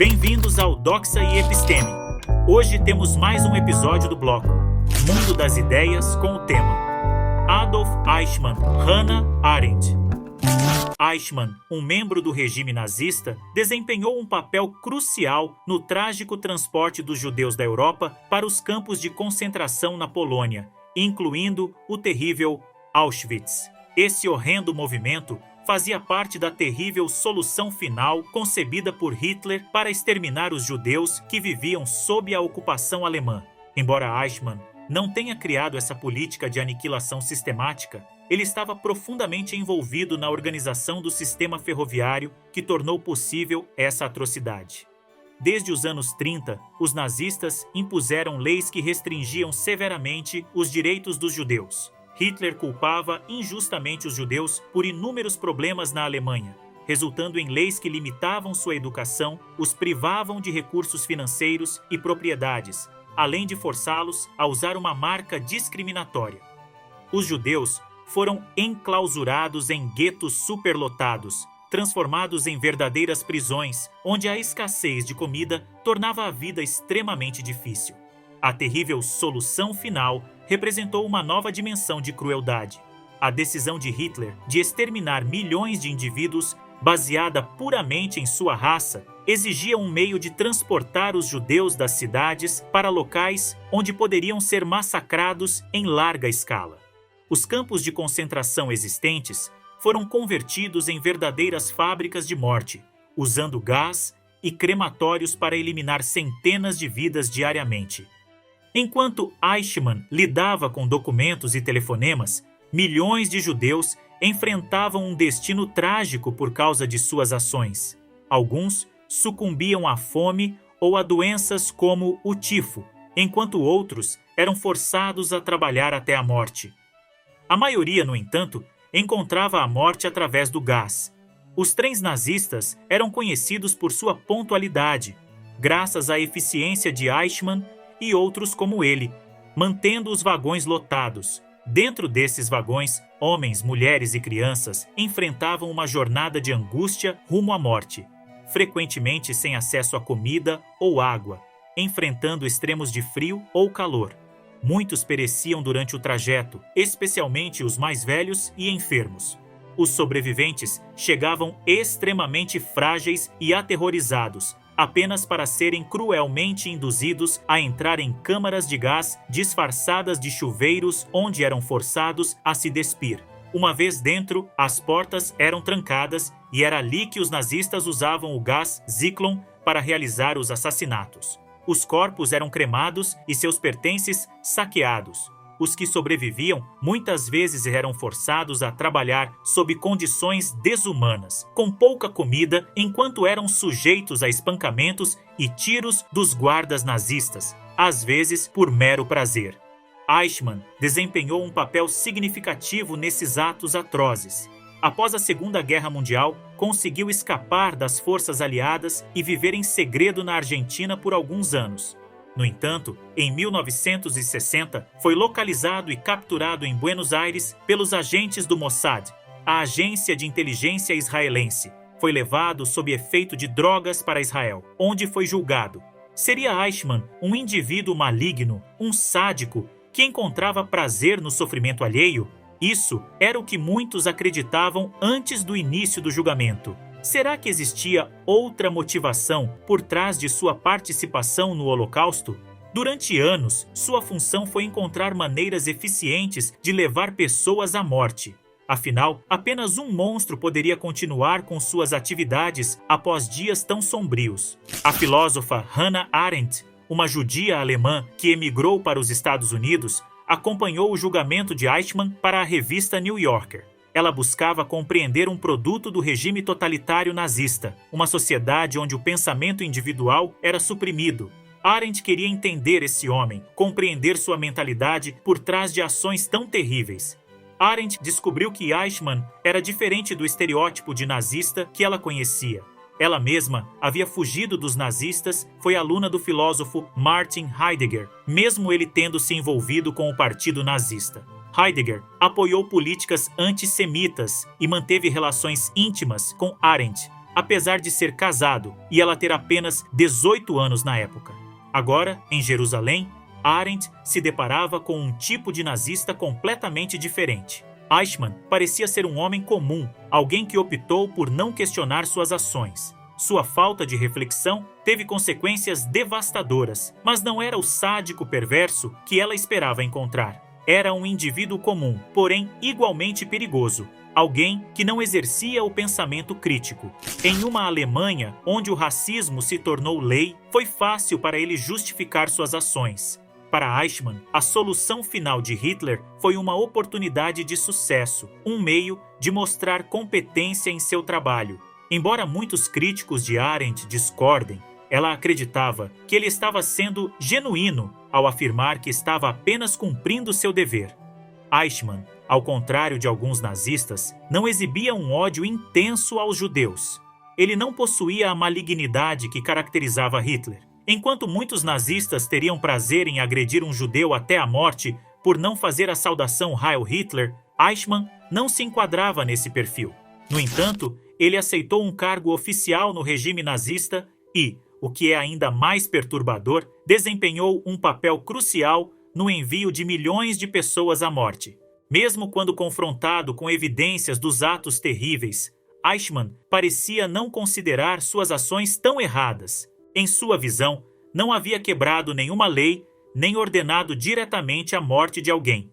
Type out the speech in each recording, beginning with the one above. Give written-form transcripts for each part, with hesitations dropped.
Bem-vindos ao Doxa e Episteme. Hoje temos mais um episódio do bloco Mundo das Ideias com o tema Adolf Eichmann, Hannah Arendt. Eichmann, um membro do regime nazista, desempenhou um papel crucial no trágico transporte dos judeus da Europa para os campos de concentração na Polônia, incluindo o terrível Auschwitz. Esse horrendo movimento fazia parte da terrível solução final concebida por Hitler para exterminar os judeus que viviam sob a ocupação alemã. Embora Eichmann não tenha criado essa política de aniquilação sistemática, ele estava profundamente envolvido na organização do sistema ferroviário que tornou possível essa atrocidade. Desde os anos 30, os nazistas impuseram leis que restringiam severamente os direitos dos judeus. Hitler culpava injustamente os judeus por inúmeros problemas na Alemanha, resultando em leis que limitavam sua educação, os privavam de recursos financeiros e propriedades, além de forçá-los a usar uma marca discriminatória. Os judeus foram enclausurados em guetos superlotados, transformados em verdadeiras prisões, onde a escassez de comida tornava a vida extremamente difícil. A terrível solução final representou uma nova dimensão de crueldade. A decisão de Hitler de exterminar milhões de indivíduos, baseada puramente em sua raça, exigia um meio de transportar os judeus das cidades para locais onde poderiam ser massacrados em larga escala. Os campos de concentração existentes foram convertidos em verdadeiras fábricas de morte, usando gás e crematórios para eliminar centenas de vidas diariamente. Enquanto Eichmann lidava com documentos e telefonemas, milhões de judeus enfrentavam um destino trágico por causa de suas ações. Alguns sucumbiam à fome ou a doenças como o tifo, enquanto outros eram forçados a trabalhar até a morte. A maioria, no entanto, encontrava a morte através do gás. Os trens nazistas eram conhecidos por sua pontualidade, graças à eficiência de Eichmann e outros como ele, mantendo os vagões lotados. Dentro desses vagões, homens, mulheres e crianças enfrentavam uma jornada de angústia rumo à morte, frequentemente sem acesso a comida ou água, enfrentando extremos de frio ou calor. Muitos pereciam durante o trajeto, especialmente os mais velhos e enfermos. Os sobreviventes chegavam extremamente frágeis e aterrorizados, apenas para serem cruelmente induzidos a entrar em câmaras de gás disfarçadas de chuveiros onde eram forçados a se despir. Uma vez dentro, as portas eram trancadas e era ali que os nazistas usavam o gás Zyklon para realizar os assassinatos. Os corpos eram cremados e seus pertences saqueados. Os que sobreviviam muitas vezes eram forçados a trabalhar sob condições desumanas, com pouca comida, enquanto eram sujeitos a espancamentos e tiros dos guardas nazistas, às vezes por mero prazer. Eichmann desempenhou um papel significativo nesses atos atrozes. Após a Segunda Guerra Mundial, conseguiu escapar das forças aliadas e viver em segredo na Argentina por alguns anos. No entanto, em 1960, foi localizado e capturado em Buenos Aires pelos agentes do Mossad, a agência de inteligência israelense. Foi levado sob efeito de drogas para Israel, onde foi julgado. Seria Eichmann um indivíduo maligno, um sádico, que encontrava prazer no sofrimento alheio? Isso era o que muitos acreditavam antes do início do julgamento. Será que existia outra motivação por trás de sua participação no Holocausto? Durante anos, sua função foi encontrar maneiras eficientes de levar pessoas à morte. Afinal, apenas um monstro poderia continuar com suas atividades após dias tão sombrios. A filósofa Hannah Arendt, uma judia alemã que emigrou para os Estados Unidos, acompanhou o julgamento de Eichmann para a revista New Yorker. Ela buscava compreender um produto do regime totalitário nazista, uma sociedade onde o pensamento individual era suprimido. Arendt queria entender esse homem, compreender sua mentalidade por trás de ações tão terríveis. Arendt descobriu que Eichmann era diferente do estereótipo de nazista que ela conhecia. Ela mesma havia fugido dos nazistas, foi aluna do filósofo Martin Heidegger, mesmo ele tendo se envolvido com o partido nazista. Heidegger apoiou políticas antissemitas e manteve relações íntimas com Arendt, apesar de ser casado e ela ter apenas 18 anos na época. Agora, em Jerusalém, Arendt se deparava com um tipo de nazista completamente diferente. Eichmann parecia ser um homem comum, alguém que optou por não questionar suas ações. Sua falta de reflexão teve consequências devastadoras, mas não era o sádico perverso que ela esperava encontrar. Era um indivíduo comum, porém igualmente perigoso. Alguém que não exercia o pensamento crítico. Em uma Alemanha onde o racismo se tornou lei, foi fácil para ele justificar suas ações. Para Eichmann, a solução final de Hitler foi uma oportunidade de sucesso, um meio de mostrar competência em seu trabalho. Embora muitos críticos de Arendt discordem, ela acreditava que ele estava sendo genuíno ao afirmar que estava apenas cumprindo seu dever. Eichmann, ao contrário de alguns nazistas, não exibia um ódio intenso aos judeus. Ele não possuía a malignidade que caracterizava Hitler. Enquanto muitos nazistas teriam prazer em agredir um judeu até a morte por não fazer a saudação Heil Hitler, Eichmann não se enquadrava nesse perfil. No entanto, ele aceitou um cargo oficial no regime nazista e, o que é ainda mais perturbador, desempenhou um papel crucial no envio de milhões de pessoas à morte. Mesmo quando confrontado com evidências dos atos terríveis, Eichmann parecia não considerar suas ações tão erradas. Em sua visão, não havia quebrado nenhuma lei, nem ordenado diretamente a morte de alguém.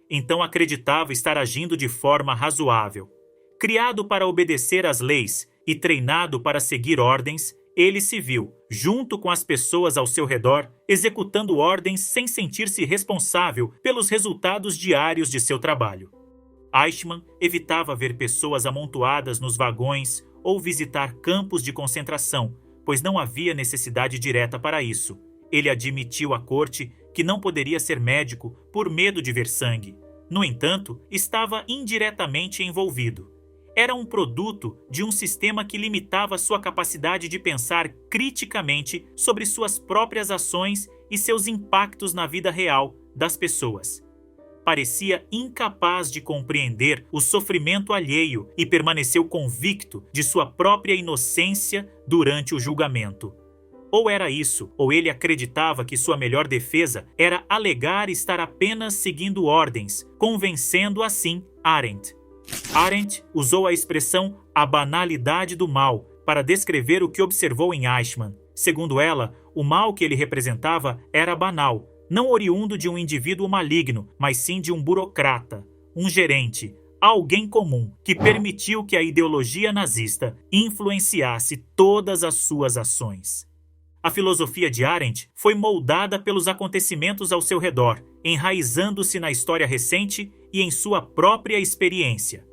Então acreditava estar agindo de forma razoável. Criado para obedecer às leis e treinado para seguir ordens, ele se viu, junto com as pessoas ao seu redor, executando ordens sem sentir-se responsável pelos resultados diários de seu trabalho. Eichmann evitava ver pessoas amontoadas nos vagões ou visitar campos de concentração, pois não havia necessidade direta para isso. Ele admitiu à corte que não poderia ser médico por medo de ver sangue. No entanto, estava indiretamente envolvido. Era um produto de um sistema que limitava sua capacidade de pensar criticamente sobre suas próprias ações e seus impactos na vida real das pessoas. Parecia incapaz de compreender o sofrimento alheio e permaneceu convicto de sua própria inocência durante o julgamento. Ou era isso, ou ele acreditava que sua melhor defesa era alegar estar apenas seguindo ordens, convencendo assim Arendt. Arendt usou a expressão "a banalidade do mal" para descrever o que observou em Eichmann. Segundo ela, o mal que ele representava era banal, não oriundo de um indivíduo maligno, mas sim de um burocrata, um gerente, alguém comum que permitiu que a ideologia nazista influenciasse todas as suas ações. A filosofia de Arendt foi moldada pelos acontecimentos ao seu redor, enraizando-se na história recente e em sua própria experiência.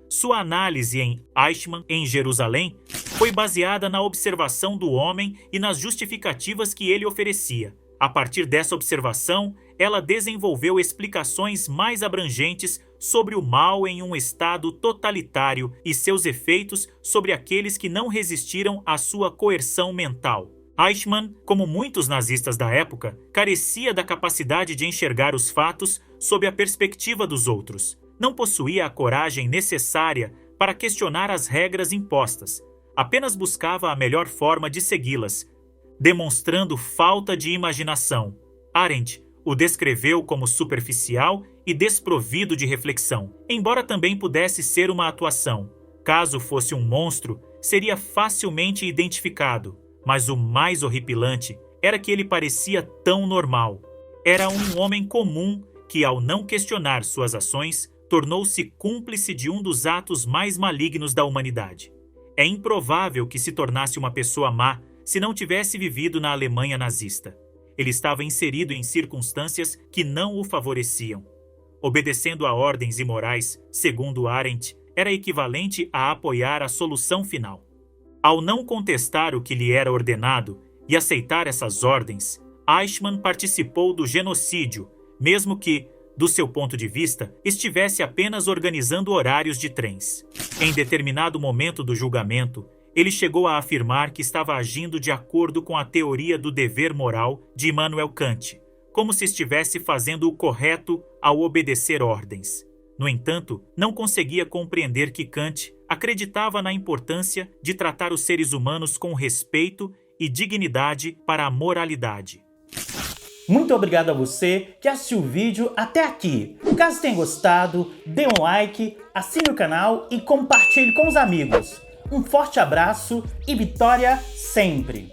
Sua análise em Eichmann, em Jerusalém, foi baseada na observação do homem e nas justificativas que ele oferecia. A partir dessa observação, ela desenvolveu explicações mais abrangentes sobre o mal em um estado totalitário e seus efeitos sobre aqueles que não resistiram à sua coerção mental. Eichmann, como muitos nazistas da época, carecia da capacidade de enxergar os fatos sob a perspectiva dos outros. Não possuía a coragem necessária para questionar as regras impostas. Apenas buscava a melhor forma de segui-las, demonstrando falta de imaginação. Arendt o descreveu como superficial e desprovido de reflexão, embora também pudesse ser uma atuação. Caso fosse um monstro, seria facilmente identificado. Mas o mais horripilante era que ele parecia tão normal. Era um homem comum que, ao não questionar suas ações, tornou-se cúmplice de um dos atos mais malignos da humanidade. É improvável que se tornasse uma pessoa má se não tivesse vivido na Alemanha nazista. Ele estava inserido em circunstâncias que não o favoreciam. Obedecendo a ordens imorais, segundo Arendt, era equivalente a apoiar a solução final. Ao não contestar o que lhe era ordenado e aceitar essas ordens, Eichmann participou do genocídio, mesmo que, do seu ponto de vista, estivesse apenas organizando horários de trens. Em determinado momento do julgamento, ele chegou a afirmar que estava agindo de acordo com a teoria do dever moral de Immanuel Kant, como se estivesse fazendo o correto ao obedecer ordens. No entanto, não conseguia compreender que Kant acreditava na importância de tratar os seres humanos com respeito e dignidade para a moralidade. Muito obrigado a você que assistiu o vídeo até aqui. Caso tenha gostado, dê um like, assine o canal e compartilhe com os amigos. Um forte abraço e vitória sempre!